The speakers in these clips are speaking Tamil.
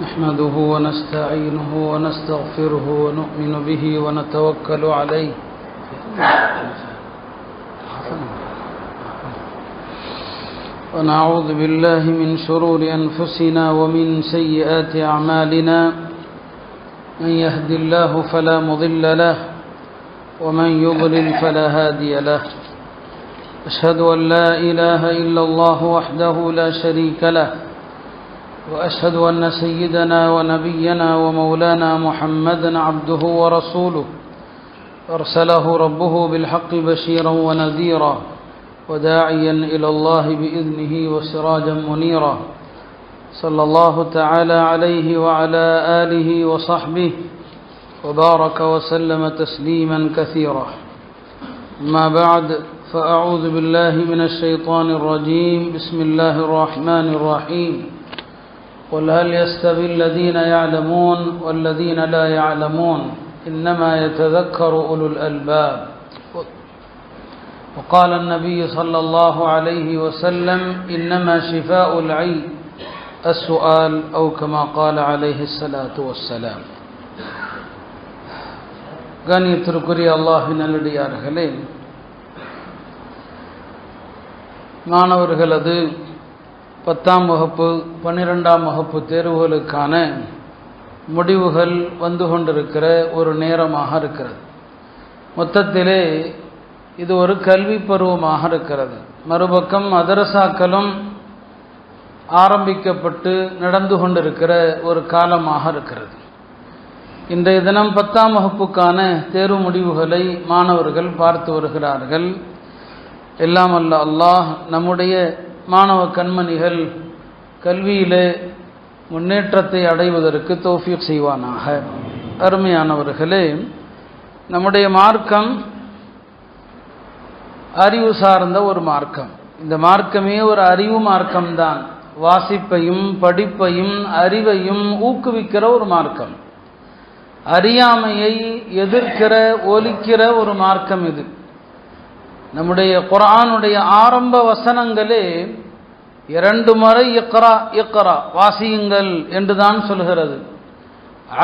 نحمده ونستعينه ونستغفره ونؤمن به ونتوكل عليه ونعوذ بالله من شرور أنفسنا ومن سيئات أعمالنا من يهد الله فلا مضل له ومن يضلل فلا هادي له أشهد أن لا إله إلا الله وحده لا شريك له وأشهد أن سيدنا ونبينا ومولانا محمدا عبده ورسوله أرسله ربه بالحق بشيرا ونذيرا وداعيا إلى الله بإذنه وسراجا منيرا صلى الله تعالى عليه وعلى آله وصحبه وبارك وسلم تسليما كثيرا. أما بعد فأعوذ بالله من الشيطان الرجيم. بسم الله الرحمن الرحيم. قل هل يستوي الذين يعلمون والذين لا يعلمون إنما يتذكر أولو الألباب. وقال النبي صلى الله عليه وسلم إنما شفاء العي السؤال أو كما قال عليه الصلاة والسلام. கண்ணியத்திற்குரிய அல்லாஹ்வின் நல்லடியார்களே, மாணவர்களது 10ஆம் வகுப்பு 12ஆம் வகுப்பு தேர்வுகளுக்கான முடிவுகள் வந்து கொண்டிருக்கிற ஒரு நேரமாக இருக்கிறது. மொத்தத்திலே இது ஒரு கல்வி பருவமாக இருக்கிறது. மறுபக்கம் மதரசாக்களும் ஆரம்பிக்கப்பட்டு நடந்து கொண்டிருக்கிற ஒரு காலமாக இருக்கிறது. இன்றைய தினம் 10ஆம் வகுப்புக்கான தேர்வு முடிவுகளை மாணவர்கள் பார்த்து வருகிறார்கள். எல்லாம் அல்ல அல்லாஹ் நம்முடைய மாணவ கண்மணிகள் கல்வியிலே முன்னேற்றத்தை அடைவதற்கு தௌஃபீக் செய்வானாக. அருமையானவர்களே, நம்முடைய மார்க்கம் அறிவு சார்ந்த ஒரு மார்க்கம். இந்த மார்க்கமே ஒரு அறிவு மார்க்கம்தான். வாசிப்பையும் படிப்பையும் அறிவையும் ஊக்குவிக்கிற ஒரு மார்க்கம். அறியாமையை எதிர்க்கிற ஒலிக்கிற ஒரு மார்க்கம் இது. நம்முடைய குர்ஆனுடைய ஆரம்ப வசனங்களே 2 முறை இக்ரா இக்ரா வாசியுங்கள் என்றுதான் சொல்கிறது.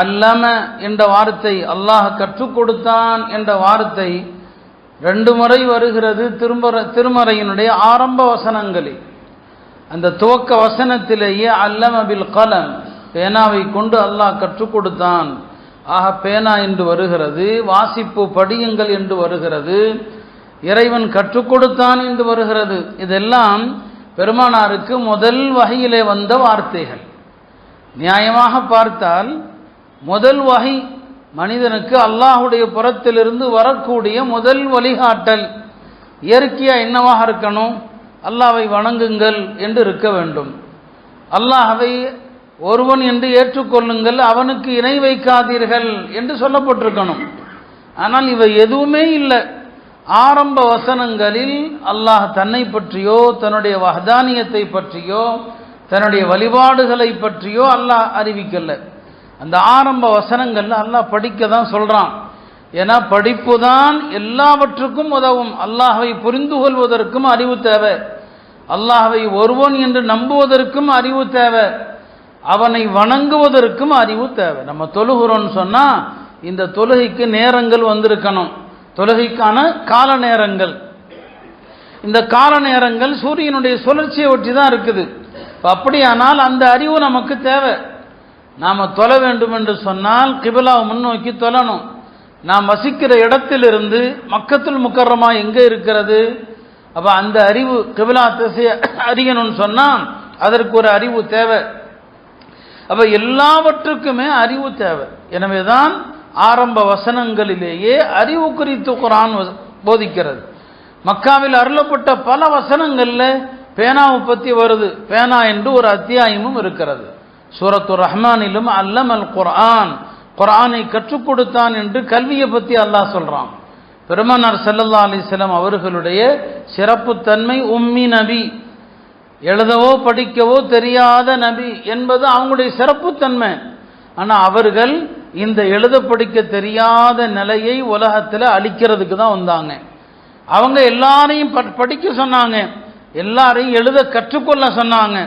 அல்லம என்ற வார்த்தை, அல்லாஹ் கற்றுக் கொடுத்தான் என்ற வார்த்தை 2 முறை வருகிறது திருமறையினுடைய ஆரம்ப வசனங்களே. அந்த துவக்க வசனத்திலேயே அல்லம பில் கலம், பேனாவை கொண்டு அல்லாஹ் கற்றுக் கொடுத்தான். ஆக பேனா என்று வருகிறது, வாசிப்பு படியுங்கள் என்று வருகிறது, இறைவன் கற்றுக் கொடுத்தான் என்று வருகிறது. இதெல்லாம் பெருமானாருக்கு முதல் வஹியிலே வந்த வார்த்தைகள். நியாயமாக பார்த்தால் முதல் வஹி மனிதனுக்கு அல்லாஹுடைய புறத்திலிருந்து வரக்கூடிய முதல் வழிகாட்டல் இயற்கையா என்னவாக இருக்கணும்? அல்லாஹ்வை வணங்குங்கள் என்று இருக்க வேண்டும். அல்லாஹ்வை ஒருவன் என்று ஏற்றுக்கொள்ளுங்கள், அவனுக்கு இணை வைக்காதீர்கள் என்று சொல்லப்பட்டிருக்கணும். ஆனால் இவை எதுவுமே இல்லை. ஆரம்ப வசனங்களில் அல்லாஹ் தன்னை பற்றியோ தன்னுடைய வஹ்தானியத்தை பற்றியோ தன்னுடைய வழிபாடுகளை பற்றியோ அல்லாஹ் அறிவிக்கல. அந்த ஆரம்ப வசனங்கள்ல அல்லாஹ் படிக்க தான் சொல்றான். ஏன்னா படிப்பு தான் எல்லாவற்றுக்கும் உதவும். அல்லாஹ்வை புரிந்து கொள்வதற்கும் அறிவு தேவை, அல்லாஹ்வை ஒருவன் என்று நம்புவதற்கும் அறிவு தேவை, அவனை வணங்குவதற்கும் அறிவு தேவை. நம்ம தொழுகிறோன்னு சொன்னா இந்த தொழுகைக்கு நேரங்கள் வந்திருக்கணும், தொழுகைக்கான கால நேரங்கள். இந்த கால நேரங்கள் சூரியனுடைய சுழற்சியை ஒட்டி தான் இருக்குது. அப்படியானால் அந்த அறிவு நமக்கு தேவை. நாம் தொழ வேண்டும் என்று சொன்னால் கிபிலாவை முன்னோக்கி தொழணும். நாம் வசிக்கிற இடத்திலிருந்து மக்கத்துல் முக்கர்ரமா எங்கே இருக்கிறது? அப்போ அந்த அறிவு கிபிலா திசையை அறியணும்னு சொன்னால் அதற்கு ஒரு அறிவு தேவை. அப்போ எல்லாவற்றுக்குமே அறிவு தேவை. எனவே தான் ஆரம்ப வசனங்களிலேயே அறிவு குறித்து குர்ஆன் போதிக்கிறது. மக்காவில் அருளப்பட்ட பல வசனங்கள்ல பேனாவை பற்றி வருது. பேனா என்று ஒரு அத்தியாயமும் இருக்கிறது. சூரத்து ரஹ்மானிலும் அல்லமல் குர்ஆன், குர்ஆனை கற்றுக் கொடுத்தான் என்று கல்வியை பற்றி அல்லாஹ் சொல்றான். பெருமானார் ஸல்லல்லாஹு அலைஹி வஸல்லம் அவர்களுடைய சிறப்புத்தன்மை உம்மி நபி, எழுதவோ படிக்கவோ தெரியாத நபி என்பது அவங்களுடைய சிறப்புத்தன்மை. ஆனால் அவர்கள் இந்த எழுத படிக்க தெரியாத நிலையை உலகத்தில் அழிக்கிறதுக்கு தான் வந்தாங்க. அவங்க எல்லாரையும் படிக்க சொன்னாங்க, எல்லாரையும் எழுத கற்றுக்கொள்ள சொன்னாங்க.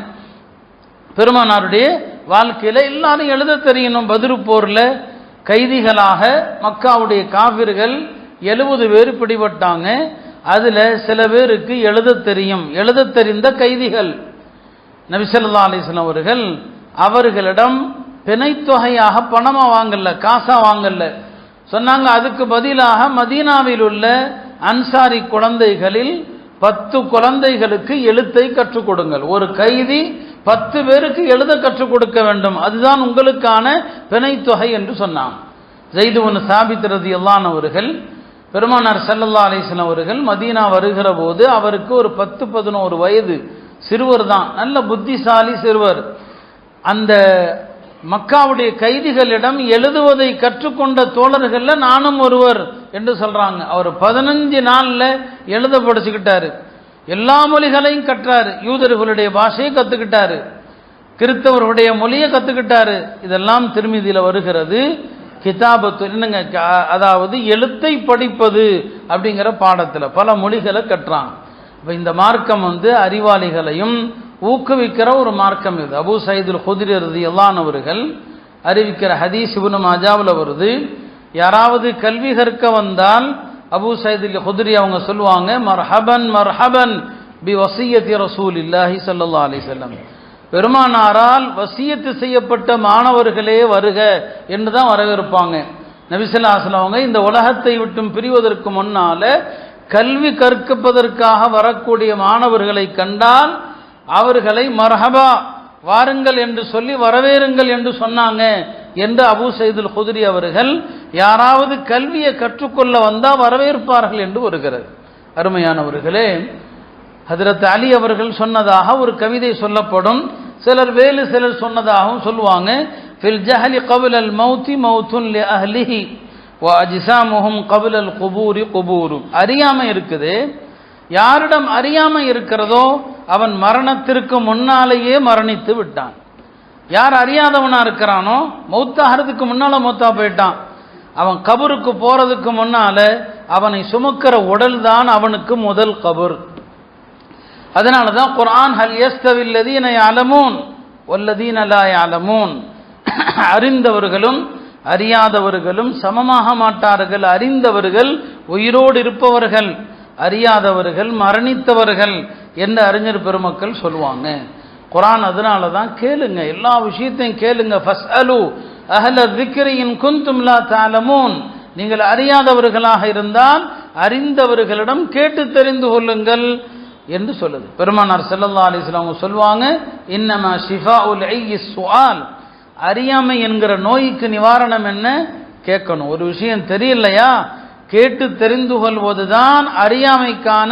பெருமானாருடைய வாழ்க்கையில் எல்லாரும் எழுத தெரியணும். பத்ரு போரில் கைதிகளாக மக்காவுடைய காபிர்கள் 70 பேர் பிடிபட்டாங்க. அதில் சில பேருக்கு எழுத தெரியும். எழுத தெரிந்த கைதிகள் நபி ஸல்லல்லாஹு அலைஹி வஸல்லம் அவர்கள் அவர்களிடம் பிணைத்தொகையாக பணமா வாங்கல, காசா வாங்கல. சொன்னாங்க அதுக்கு பதிலாக மதீனாவில் உள்ள அன்சாரி குழந்தைகளில் 10 குழந்தைகளுக்கு எழுத்தை கற்றுக் கொடுங்கள். ஒரு கைதி 10 பேருக்கு எழுத கற்றுக் கொடுக்க வேண்டும், அதுதான் உங்களுக்கான பிணைத்தொகை என்று சொன்னான். ஸைத் இப்னு சாபித் ரலியல்லாஹு அன்ஹு அவர்கள் பெருமானார் ஸல்லல்லாஹு அலைஹி வஸல்லம் அவர்கள் மதீனா வருகிற போது அவருக்கு ஒரு 10-11 வயது சிறுவர் தான், நல்ல புத்திசாலி சிறுவர். அந்த மக்காவுடைய கைதிகளிடம் எழுதுவதை கற்றுக்கொண்ட தோழர்கள்ல நானும் ஒருவர் என்று சொல்றாங்க. அவர் 15 நாள்ல எழுத படிச்சுக்கிட்டாரு, எல்லா மொழிகளையும் கற்றாரு, யூதர்களுடைய பாஷையை கத்துக்கிட்டாரு, கிறிஸ்தவர்களுடைய மொழியை கத்துக்கிட்டாரு. இதெல்லாம் திருமிதியில வருகிறது. கிதாபத்து என்னங்க, அதாவது எழுத்தை படிப்பது அப்படிங்கிற பாடத்துல பல மொழிகளை கற்றான். இப்ப இந்த மார்க்கம் அறிவாளிகளையும் ஊக்குவிக்கிற ஒரு மார்க்கம் இது. அபூ சயீதுல் குத்ரி ரலியல்லாஹு அன்ஹு அவர்கள் அறிவிக்கிற ஹதீஸ் இப்னு மாஜாவுல வருது. யாராவது கல்வி கற்க வந்தால் அபூ சயீதுல் குத்ரி அவங்க சொல்லுவாங்க, மர்ஹபன் மர்ஹபன் பி வஸியத்தி ரசூலில்லாஹி ஸல்லல்லாஹு அலைஹி வஸல்லம், பெருமானாரால் வசியத்து செய்யப்பட்ட மாணவர்களே வருக என்று தான் வரவேற்பாங்க. நபி ஸல்லல்லாஹு அலைஹி வஸல்லம் அவங்க இந்த உலகத்தை விட்டும் பிரிவதற்கு முன்னால கல்வி கற்கப்பதற்காக வரக்கூடிய மாணவர்களை கண்டால் அவர்களை மர்ஹபா வாருங்கள் என்று சொல்லி வரவேறுங்கள் என்று சொன்னாங்க என்று அபூ சயீதுல் குத்ரி அவர்கள் யாராவது கல்வியை கற்றுக்கொள்ள வந்தா வரவேற்பார்கள் என்று வருகிறது. அருமையானவர்களே, ஹஜ்ரத் அலி அவர்கள் சொன்னதாக ஒரு கவிதை சொல்லப்படும். சிலர் வேறு சிலர் சொன்னதாகவும் சொல்லுவாங்க. ஃபில் ஜஹலி கப்லல் மௌத்தி மௌத்துன் லி அஹ்லிஹி வ அஜ்ஸாமுஹும் கப்லல் குபூரி குபூரு. அறியாமை இருக்குது, யாரிடம் அறியாமை இருக்கிறதோ அவன் மரணத்திற்கு முன்னாலேயே மரணித்து விட்டான். யார் அறியாதவனா இருக்கிறானோ மௌத்தாகிறதுக்கு முன்னால மௌத்தா போயிட்டான். அவன் கபருக்கு போறதுக்கு முன்னால அவனை சுமக்கிற உடல் தான் அவனுக்கு முதல் கபர். அதனாலதான் குர்ஆன் ஹல் யஸ்தவில் லதீன யஅலமூன் வல்லதீன லா யஅலமூன், அறிந்தவர்களும் அறியாதவர்களும் சமமாக மாட்டார்கள். அறிந்தவர்கள் உயிரோடு இருப்பவர்கள், அறியாதவர்கள் மரணித்தவர்கள் என்று அறிஞர் பெருமக்கள் சொல்லுவாங்க. குர்ஆன் அதனால தான் கேளுங்க, எல்லா விஷயத்தையும் கேளுங்க. ஃபஸ்அலு அஹ்ல ذிக்ரி இன் குன்தும் லா தஅலமூன், நீங்கள் அறியாதவர்களாக இருந்தால் அறிந்தவர்களிடம் கேட்டு தெரிந்து கொள்ளுங்கள் என்று சொல்லுது. பெருமானார் ஸல்லல்லாஹு அலைஹி வஸல்லம் சொல்வாங்க, இன்னமா ஷிஃபாஉல் ஐயி ஸுஆல், அறியாமை என்கிற நோய்க்கு நிவாரணம் என்ன? கேட்கணும். ஒரு விஷயம் தெரியலையா, கேட்டு தெரிந்து கொள்வதுதான் அறியாமைக்கான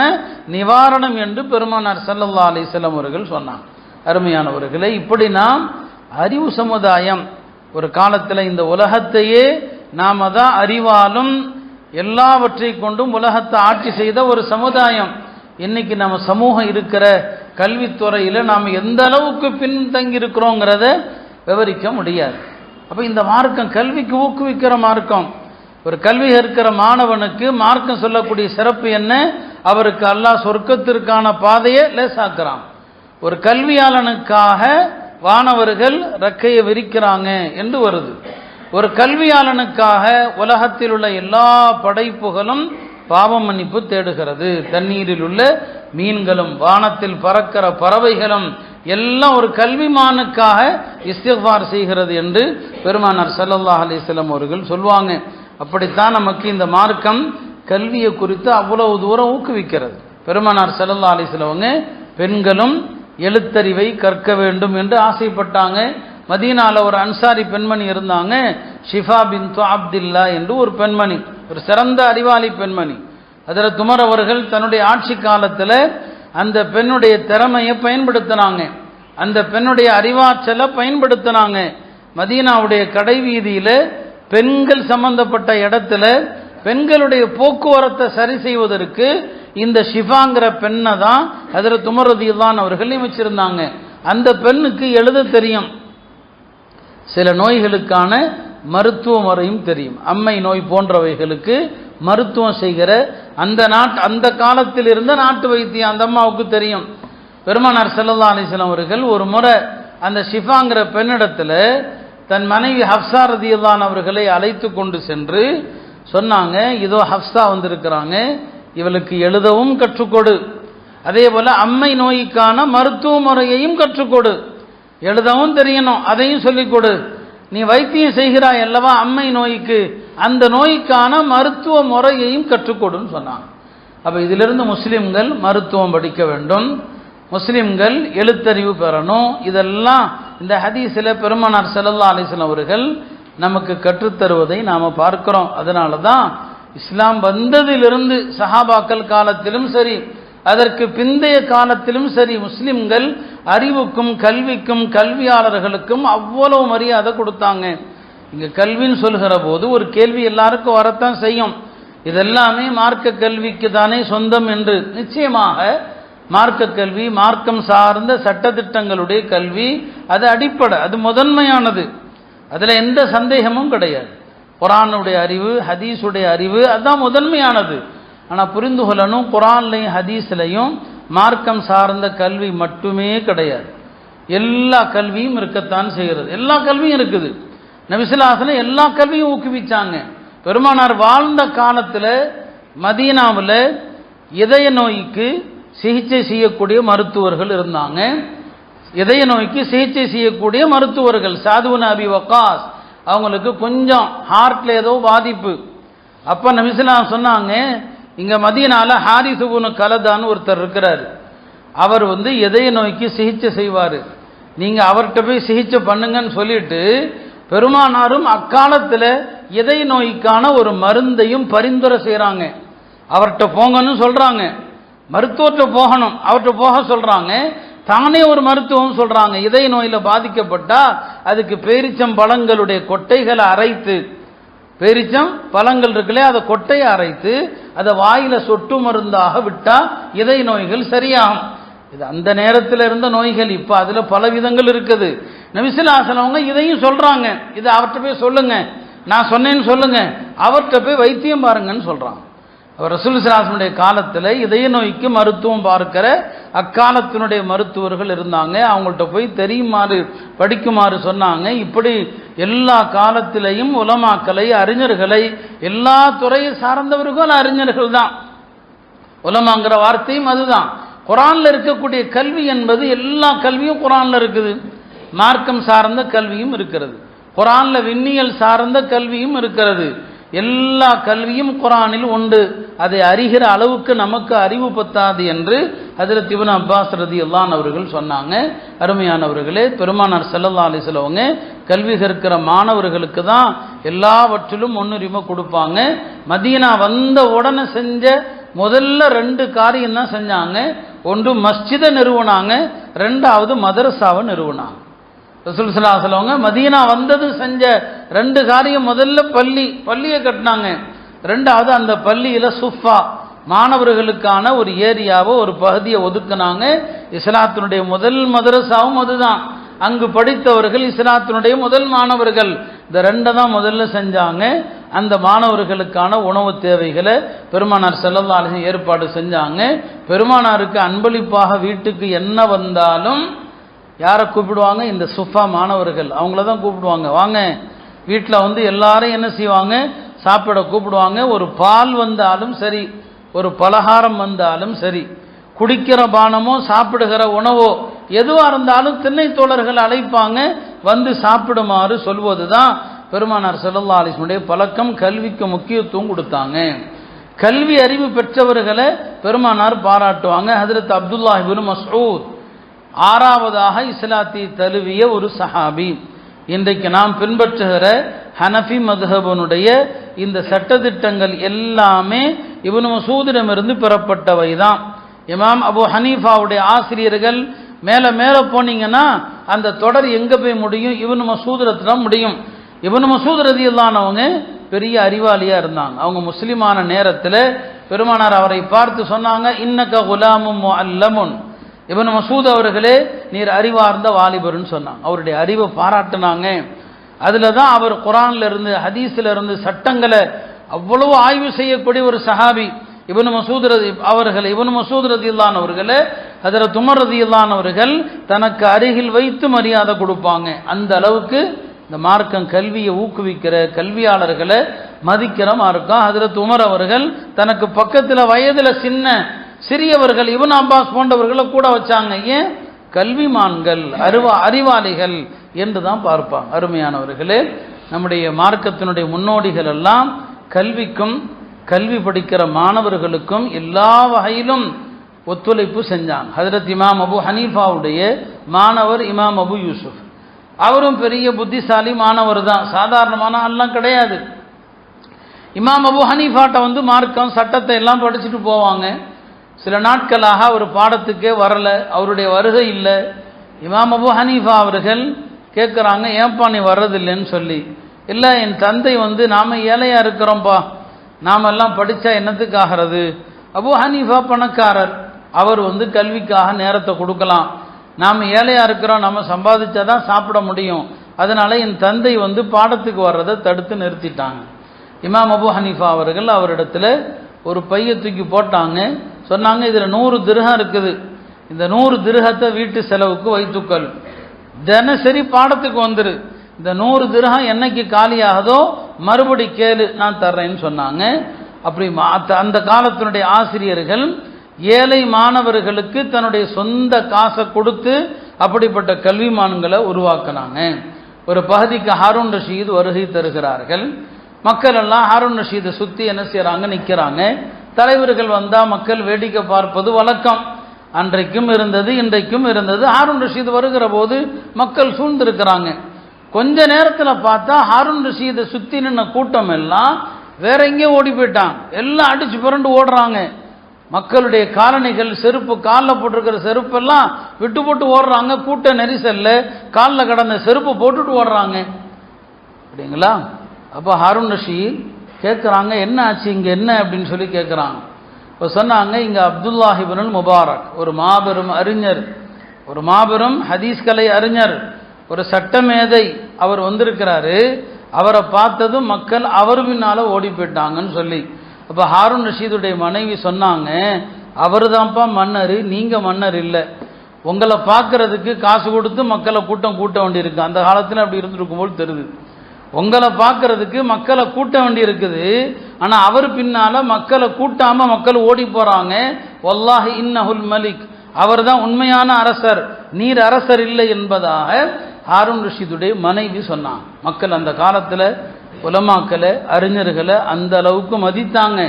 நிவாரணம் என்று பெருமானார் ஸல்லல்லாஹு அலைஹி வஸல்லம் அவர்கள் சொன்னாங்க. அருமையானவர்களே, இப்படி நாம் அறிவு சமுதாயம், ஒரு காலத்தில் இந்த உலகத்தையே நாம தான் அறிவாலும் எல்லாவற்றை கொண்டும் உலகத்தை ஆட்சி செய்த ஒரு சமுதாயம். இன்னைக்கு நம்ம சமூகம் இருக்கிற கல்வித்துறையில் நாம் எந்த அளவுக்கு பின்தங்கி இருக்கிறோங்கிறத விவரிக்க முடியாது. அப்ப இந்த மார்க்கம் கல்விக்கு ஊக்குவிக்கிற மார்க்கம். ஒரு கல்வி கற்கிற மாணவனுக்கு மார்க்கம் சொல்லக்கூடிய சிறப்பு என்ன? அவருக்கு அல்லாஹ் சொர்க்கத்திற்கான பாதையை லேசாக்குறான். ஒரு கல்வியாளனுக்காக வானவர்கள் ரெக்கையை விரிக்கிறாங்க என்று வருது. ஒரு கல்வியாளனுக்காக உலகத்தில் உள்ள எல்லா படைப்புகளும் பாவ மன்னிப்பு தேடுகிறது. தண்ணீரில் உள்ள மீன்களும் வானத்தில் பறக்கிற பறவைகளும் எல்லாம் ஒரு கல்விமானுக்காக இஸ்திக்ஃபார் செய்கிறது என்று பெருமானார் ஸல்லல்லாஹு அலைஹி வஸல்லம் அவர்கள் சொல்வாங்க. அப்படித்தான் நமக்கு இந்த மார்க்கம் கல்வியை குறித்து அவ்வளவு தூரம் ஊக்குவிக்கிறது. பெருமானார் ஸல்லல்லாஹு அலைஹி வஸல்லம் பெண்களும் எழுத்தறிவை கற்க வேண்டும் என்று ஆசைப்பட்டாங்க. மதீனால ஒரு அன்சாரி பெண்மணி இருந்தாங்க, ஷிஃபா பின்த் அப்துல்லா என்று ஒரு பெண்மணி, ஒரு சிறந்த அறிவாளி பெண்மணி. ஹஜ்ரத் உமர் அவர்கள் தன்னுடைய ஆட்சி காலத்தில் அந்த பெண்ணுடைய திறமையை பயன்படுத்தினாங்க, அந்த பெண்ணுடைய அறிவாற்றலை பயன்படுத்தினாங்க. மதீனாவுடைய கடை வீதியில் பெண்கள் சம்பந்தப்பட்ட இடத்துல பெண்களுடைய போக்குவரத்தை சரி செய்வதற்கு இந்த ஷிஃபாங்கிற பெண்ணை தான் ஹஜ்ரத் உமர் ரலியல்லாஹு அன்ஹு அவர்கள் நியமிச்சிருந்தாங்க. அந்த பெண்ணுக்கு எழுத தெரியும், சில நோய்களுக்கான மருத்துவ முறையும் தெரியும். அம்மை நோய் போன்றவைகளுக்கு மருத்துவம் செய்கிற அந்த காலத்தில் இருந்த நாட்டு வைத்தியம் அந்த அம்மாவுக்கு தெரியும். பெருமானார் ஸல்லல்லாஹு அலைஹி வஸல்லம் அவர்கள் ஒரு முறை அந்த ஷிஃபாங்கிற பெண்ணிடத்துல தன் மனைவி ஹப்ஸா ரதியல்லாஹு அவர்களை அழைத்து கொண்டு சென்று சொன்னாங்க, இதோ ஹப்ஸா வந்திருக்கிறாங்க, இவளுக்கு எழுதவும் கற்றுக்கொடு, அதே போல அம்மை நோய்க்கான மருத்துவ முறையையும் கற்றுக்கொடு, எழுதவும் தெரியணும் அதையும் சொல்லிக் கொடு, நீ வைத்தியம் செய்கிறாய் அல்லவா அம்மை நோய்க்கு, அந்த நோய்க்கான மருத்துவ முறையையும் கற்றுக்கொடுன்னு சொன்னாங்க. அப்ப இதிலிருந்து முஸ்லிம்கள் மருத்துவம் படிக்க வேண்டும், முஸ்லிம்கள் எழுத்தறிவு பெறணும். இதெல்லாம் இந்த ஹதீஸில் பெருமானார் ஸல்லல்லாஹு அலைஹி வஸல்லம் அவர்கள் நமக்கு கற்றுத்தருவதை நாம் பார்க்கிறோம். அதனால தான் இஸ்லாம் வந்ததிலிருந்து சஹாபாக்கள் காலத்திலும் சரி, அதற்கு பிந்தைய காலத்திலும் சரி, முஸ்லிம்கள் அறிவுக்கும் கல்விக்கும் கல்வியாளர்களுக்கும் அவ்வளவு மரியாதை கொடுத்தாங்க. இங்க கல்வின்னு சொல்கிற போது ஒரு கேள்வி எல்லாருக்கும் வரத்தான் செய்யும், இதெல்லாமே மார்க்க கல்விக்கு தானே சொந்தம் என்று. நிச்சயமாக மார்க்க கல்வி, மார்க்கம் சார்ந்த சட்டத்திட்டங்களுடைய கல்வி அது அடிப்படை, அது முதன்மையானது, அதுல எந்த சந்தேகமும் கிடையாது. குர்ஆனுடைய அறிவு, ஹதீஸுடைய அறிவு அதுதான் முதன்மையானது. ஆனால் புரிந்து கொள்ளணும், குர்ஆன்லையும் ஹதீஸ்லையும் மார்க்கம் சார்ந்த கல்வி மட்டுமே கிடையாது, எல்லா கல்வியும் இருக்கத்தான் செய்கிறது. எல்லா கல்வியும் இருக்குது. நபி ஸல்லல்லாஹு அலைஹி வஸல்லம் எல்லா கல்வியும் ஊக்குவிச்சாங்க. பெருமானார் வாழ்ந்த காலத்தில் மதீனாவில் இதய நோய்க்கு சிகிச்சை செய்யக்கூடிய மருத்துவர்கள் இருந்தாங்க. இதய நோய்க்கு சிகிச்சை செய்யக்கூடிய மருத்துவர்கள் சாது பின் அபி வக்காஸ், அவங்களுக்கு கொஞ்சம் ஹார்ட்ல ஏதோ பாதிப்பு. அப்ப நபி ஸல்லல்லாஹு அலைஹி வஸல்லம் சொன்னாங்க, இங்க மதீனால ஹாரிஸ் இப்னு கலதான்னு ஒருத்தர் இருக்கிறார், அவர் இதய நோய்க்கு சிகிச்சை செய்வார், நீங்க அவர்கிட்ட போய் சிகிச்சை பண்ணுங்கன்னு சொல்லிட்டு பெருமானாரும் அக்காலத்தில் இதய நோய்க்கான ஒரு மருந்தையும் பரிந்துரை செய்கிறாங்க. அவர்கிட்ட போங்கன்னு சொல்றாங்க, மருத்துவர்கிட்ட போகணும், அவர்கிட்ட போக சொல்றாங்க. தானே ஒரு மருத்துவம் சொல்றாங்க, இதய நோயில பாதிக்கப்பட்டா அதுக்கு பேரிச்சம் பழங்களுடைய கொட்டைகளை அரைத்து, பேரிச்சம் பழங்கள் இருக்குல்ல அதை கொட்டையை அரைத்து அதை வாயில சொட்டு மருந்தாக விட்டா இதய நோய்கள் சரியாகும். இது அந்த நேரத்தில் இருந்த நோய்கள். இப்ப அதுல பல விதங்கள் இருக்குது. நபி ஸல்லல்லாஹு அலைஹி வஸல்லம் இதையும் சொல்றாங்க, இதை அவர்கிட்ட போய் சொல்லுங்க, நான் சொன்னேன்னு சொல்லுங்க, அவர்கிட்ட போய் வைத்தியம் பாருங்கன்னு சொல்றாங்க. அவர் ரசூல் ஸல்லல்லாஹு அலைஹி வஸல்லம் காலத்தில் இதய நோய்க்கு மருத்துவம் பார்க்கிற அக்காலத்தினுடைய மருத்துவர்கள் இருந்தாங்க. அவங்கள்ட்ட போய் தெரியுமாறு படிக்குமாறு சொன்னாங்க. இப்படி எல்லா காலத்திலையும் உலமாக்களை, அறிஞர்களை, எல்லா துறையை சார்ந்தவர்கள் அறிஞர்கள் தான். உலமாங்கிற வார்த்தையும் அதுதான். குர்ஆன்ல இருக்கக்கூடிய கல்வி என்பது எல்லா கல்வியும் குர்ஆன்ல இருக்குது, மார்க்கம் சார்ந்த கல்வியும் இருக்கிறது, குர்ஆன்ல விண்ணியல் சார்ந்த கல்வியும் இருக்கிறது. எல்லா கல்வியும் குர்ஆனில் உண்டு. அதை அறிகிற அளவுக்கு நமக்கு அறிவு பத்தாது என்று ஹஜ்ரத் இப்னு அப்பாஸ் ரலியல்லாஹு அன்ஹு அவர்கள் சொன்னாங்க. அருமையானவர்களே, பெருமானார் ஸல்லல்லாஹு அலைஹி வஸல்லம் கல்வி கற்கிற மாணவர்களுக்கு தான் எல்லாவற்றிலும் முன்னுரிமை கொடுப்பாங்க. மதீனா வந்த உடனே செஞ்ச முதல்ல 2 காரியம் தான் செஞ்சாங்க. ஒன்று மஸ்ஜிதை நிறுவனாங்க, 2வது மதரசாவை நிறுவனாங்க. ரசூல் ஸல்லல்லாஹு அலைஹி வஸல்லம் மதீனா வந்தது செஞ்ச 2 காரியம், முதல்ல பள்ளியை கட்டினாங்க, 2வது அந்த பள்ளியில சுஃபா மாணவர்களுக்கான ஒரு ஏரியாவை, ஒரு பகுதியை ஒதுக்குனாங்க. இஸ்லாத்தினுடைய முதல் மதரசாவும் அதுதான். அங்கு படித்தவர்கள் இஸ்லாத்தினுடைய முதல் மாணவர்கள். இந்த 2 தான் முதல்ல செஞ்சாங்க. அந்த மாணவர்களுக்கான உணவு தேவைகளை பெருமானார் ஸல்லல்லாஹு அலைஹி வஸல்லம் ஏற்பாடு செஞ்சாங்க. பெருமானாருக்கு அன்பளிப்பாக வீட்டுக்கு என்ன வந்தாலும் யாரை கூப்பிடுவாங்க? இந்த சுஃபா மாணவர்கள், அவங்கள தான் கூப்பிடுவாங்க. வாங்க வீட்டில் எல்லாரும் என்ன செய்வாங்க? சாப்பிட கூப்பிடுவாங்க. ஒரு பால் வந்தாலும் சரி, ஒரு பலகாரம் வந்தாலும் சரி, குடிக்கிற பானமோ சாப்பிடுகிற உணவோ எதுவாக இருந்தாலும் திண்ணை தோழர்கள் அழைப்பாங்க, வந்து சாப்பிடுமாறு சொல்வது தான் பெருமானார் ஸல்லல்லாஹு அலைஹி வஸல்லம் பழக்கம். கல்விக்கு முக்கியத்துவம் கொடுத்தாங்க. கல்வி அறிவு பெற்றவர்களை பெருமானார் பாராட்டுவாங்க. ஹஜ்ரத் அப்துல்லாஹ் இப்னு மஸ்ஊத் 6வதாக இஸ்லாத்தை தழுவிய ஒரு சஹாபி. இன்றைக்கு நாம் பின்பற்றுகிற ஹனஃபி மதுஹபனுடைய இந்த சட்டத்திட்டங்கள் எல்லாமே இப்னு மஸ்ஊதிடமிருந்து பெறப்பட்டவை தான். இமாம் அபு ஹனீஃபாவுடைய ஆசிரியர்கள் மேலே மேலே போனீங்கன்னா அந்த தொடர் எங்கே போய் முடியும்? இப்னு மஸ்ஊதிடத்துல முடியும். இப்னு மஸ்ஊத் ரலியல்லாஹு அன்ஹு பெரிய அறிவாளியாக இருந்தாங்க. அவங்க முஸ்லிமான நேரத்தில் பெருமானார் அவரை பார்த்து சொன்னாங்க, இன்னக குலாமும் முஅல்லமுன், இப்னு மஸ்ஊத் அவர்களே நீர் அறிவார்ந்த வாலிபர்னு சொன்னாங்க. அவருடைய அறிவை பாராட்டினாங்க. அதில் தான் அவர் குர்ஆன்ல இருந்து ஹதீஸில் இருந்து சட்டங்களை அவ்வளவு ஆய்வு செய்யக்கூடிய ஒரு சஹாபி. இப்னு மஸ்ஊத் ரலியல்லாஹு அன்ஹு அவர்களை ஹஜ்ரத் உமர் ரலியல்லாஹு அவர்கள் தனக்கு அருகில் வைத்து மரியாதை கொடுப்பாங்க. அந்த அளவுக்கு இந்த மார்க்கம் கல்வியை ஊக்குவிக்கிற, கல்வியாளர்களை மதிக்கிற மார்க்கம். ஹஜ்ரத் உமர் அவர்கள் தனக்கு பக்கத்தில் வயதில் சிறியவர்கள் இப்னு அப்பாஸ் போன்றவர்களை கூட வச்சாங்க. ஏன்? கல்விமான்கள், அறிவாளிகள் என்று தான் பார்ப்பாங்க. அருமையானவர்களே, நம்முடைய மார்க்கத்தினுடைய முன்னோடிகள் எல்லாம் கல்விக்கும் கல்வி படிக்கிற மாணவர்களுக்கும் எல்லா வகையிலும் ஒத்துழைப்பு செஞ்சாங்க. ஹஜ்ரத் இமாம் அபு ஹனீஃபாவுடைய மாணவர் இமாம் அபு யூசுப், அவரும் பெரிய புத்திசாலி மாணவர் தான், சாதாரணமான ஆள்லாம் கிடையாது. இமாம் அபு ஹனீஃபாட்ட மார்க்கம் சட்டத்தை எல்லாம் படிச்சுட்டு போவாங்க. சில நாட்களாக அவர் பாடத்துக்கே வரல, அவருடைய வருகை இல்லை. இமாம் அபு ஹனீஃபா அவர்கள் கேட்குறாங்க, ஏன்பா நீ வர்றதில்லைன்னு சொல்லி. இல்லை, என் தந்தை நாம ஏழையா இருக்கிறோம்ப்பா, நாமெல்லாம் படித்தா என்னத்துக்காகிறது? அபு ஹனீஃபா பணக்காரர், அவர் கல்விக்காக நேரத்தை கொடுக்கலாம். நாம் ஏழையா இருக்கிறோம், நம்ம சம்பாதிச்சாதான் சாப்பிட முடியும். அதனால என் தந்தை பாடத்துக்கு வர்றதை தடுத்து நிறுத்திட்டாங்க. இமாம் அபு ஹனீஃபா அவர்கள் அவரிடத்துல ஒரு பைய தூக்கி போட்டாங்க. சொன்னாங்க, இதில் 100 திர்ஹம் இருக்குது, இந்த 100 திர்ஹத்தை வீட்டு செலவுக்கு வைத்துக்கள், தினசரி பாடத்துக்கு வந்துரு, இந்த 100 திர்ஹம் என்னைக்கு காலியாகதோ மறுபடி கேளு, நான் தர்றேன்னு சொன்னாங்க. அப்படி அந்த காலத்தினுடைய ஆசிரியர்கள் ஏழை மாணவர்களுக்கு தன்னுடைய சொந்த காசை கொடுத்து அப்படிப்பட்ட கல்விமான்களை உருவாக்கினாங்க. ஒரு பகுதிக்கு ஹாரூன் ரஷீத் வருகை தருகிறார்கள். மக்கள் எல்லாம் ஹாரூன் ரஷீதை சுற்றி என்ன செய்கிறாங்க, நிற்கிறாங்க. தலைவர்கள் வந்தால் மக்கள் வேடிக்கை பார்ப்பது வழக்கம், அன்றைக்கும் இருந்தது, இன்றைக்கும் இருந்தது. ஹாரூன் ரஷீத் வருகிற போது மக்கள் சூழ்ந்திருக்கிறாங்க. கொஞ்ச நேரத்தில் பார்த்தா ஹாரூன் ரஷீதை சுற்றி நின்ன கூட்டம் எல்லாம் வேற எங்கேயும் ஓடி போயிட்டான். எல்லாம் அடிச்சு புரண்டு ஓடுறாங்க. மக்களுடைய காலணிகள், செருப்பு, காலில் போட்டிருக்கிற செருப்பெல்லாம் விட்டு போட்டு ஓடுறாங்க. கூட்ட நெரிசல்ல காலில் கடந்த செருப்பு போட்டுட்டு ஓடுறாங்க. அப்படிங்களா? அப்போ ஹாரூன் ரஷீத் கேட்குறாங்க, என்ன ஆச்சு இங்கே, என்ன அப்படின்னு சொல்லி கேட்குறாங்க. இப்போ சொன்னாங்க, இங்கே அப்துல்லாஹ் இப்னுல் முபாரக், ஒரு மாபெரும் அறிஞர், ஒரு மாபெரும் ஹதீஸ் கலை அறிஞர், ஒரு சட்டமேதை, அவர் வந்திருக்கிறாரு. அவரை பார்த்ததும் மக்கள் அவர் பின்னால ஓடி போயிட்டாங்கன்னு சொல்லி. அப்போ ஹாரூன் ரஷீதுடைய மனைவி சொன்னாங்க, அவர் தான்ப்பா மன்னர், நீங்கள் மன்னர் இல்லை. உங்களை பார்க்கறதுக்கு காசு கொடுத்து மக்களை கூட்ட வேண்டியிருக்கு. அந்த காலத்தில் அப்படி இருந்திருக்கும் போல் தெரியுது. உங்களை பார்க்கறதுக்கு மக்களை கூட்ட வேண்டி இருக்குது, ஆனால் அவர் பின்னால மக்களை கூட்டாமல் மக்கள் ஓடி போகிறாங்க. வல்லாஹி இன்னஹுல் மலிக், அவர் தான் உண்மையான அரசர், நீர் அரசர் இல்லை என்பதாக ஹாரூன் ரஷீதுடைய மனைவி சொன்னாங்க. மக்கள் அந்த காலத்தில் உலமாக்களை, அறிஞர்களை அந்த அளவுக்கு மதித்தாங்க.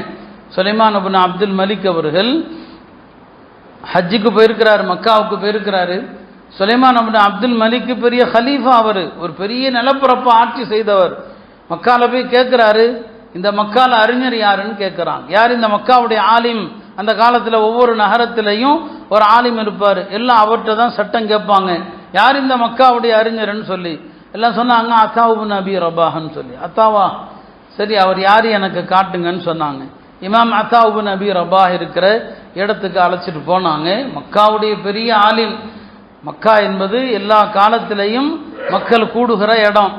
சுலைமான் இப்னு அப்துல் மலிக் அவர்கள் ஹஜ்ஜுக்கு போயிருக்கிறார், மக்காவுக்கு போயிருக்கிறாரு. சுலைமான் இப்னு அப்துல் மலிக் பெரிய ஹலீஃபா, அவர் ஒரு பெரிய நிலப்பரப்பை ஆட்சி செய்தவர். மக்கால போய் கேட்கிறாரு, இந்த மக்கால அறிஞர் யாருன்னு கேட்கிறான். யார் இந்த மக்காவுடைய ஆலிம்? அந்த காலத்தில் ஒவ்வொரு நகரத்திலையும் ஒரு ஆலிம் இருப்பார், எல்லாம் அவர்கிட்ட தான் சட்டம் கேட்பாங்க. யார் இந்த மக்காவுடைய அறிஞர்னு சொல்லி எல்லாம் சொன்னாங்க, அத்தா இப்னு அபி ரபாஹ்னு சொல்லி. அத்தாவா, சரி, அவர் யார் எனக்கு காட்டுங்கன்னு சொன்னாங்க. இமாம் அத்தா இப்னு அபி ரபாஹ் இருக்கிற இடத்துக்கு அழைச்சிட்டு போனாங்க. மக்காவுடைய பெரிய ஆலிம். மக்கா என்பது எல்லா காலத்திலையும் மக்கள் கூடுகிற இடம்.